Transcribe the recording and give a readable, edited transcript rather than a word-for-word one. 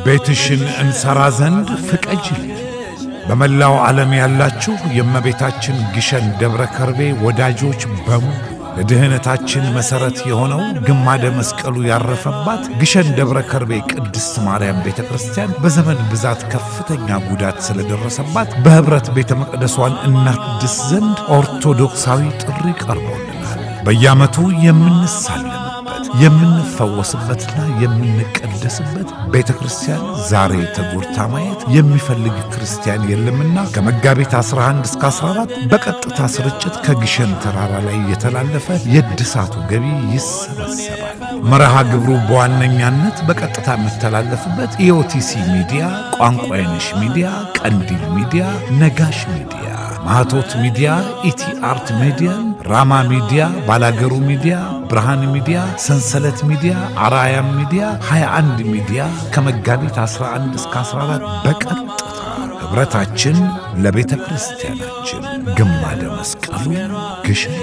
ቤትሽን እንሰራ ዘንድ ፍቀጅልን። በመላው ዓለም ያላችሁ የእመቤታችን ግሸን ደብረ ከርቤ ወዳጆች በሙሉ ለድህነታችን መሠረት የሆነው ግማደ መስቀሉ ያረፈባት ግሸን ደብረ ከርቤ ቅድስት ማርያም ቤተ ክርስቲያን በዘመን ብዛት ከፍተኛ ጉዳት ስለደረሰባት በኅብረት ቤተ መቅደሷን እናድስ ዘንድ ኦርቶዶክሳዊ ጥሪ ቀርቦልናል። በየዓመቱ የምንሳለምበት የምንፈወስበትና የምንቀደስበት ቤተ ክርስቲያን ዛሬ ተጎድታ ማየት የሚፈልግ ክርስቲያን የለምና ከመጋቢት 11 እስከ 14 በቀጥታ ስርጭት ከግሸን ተራራ ላይ የተላለፈ የእድሳቱ ገቢ ይሰበሰባል። መርሃ ግብሩ በዋነኛነት በቀጥታ የሚተላለፍበት ኢኦቲሲ ሚዲያ፣ ቋንቋ አይነሽ ሚዲያ፣ ቀንዲል ሚዲያ፣ ነጋሽ ሚዲያ፣ ማህቶት ሚዲያ፣ ኢቲ አርት ሚዲያ፣ ራማ ሚዲያ፣ ባላገሩ ሚዲያ፣ ብርሃን ሚዲያ፣ ሰንሰለት ሚዲያ፣ አራያም ሚዲያ፣ 21 ሚዲያ ከመጋቢት 11 እስከ 14 በቀጥታ ኅብረታችን ለቤተ ክርስቲያናችን ግማደ መስቀሉ ግሸን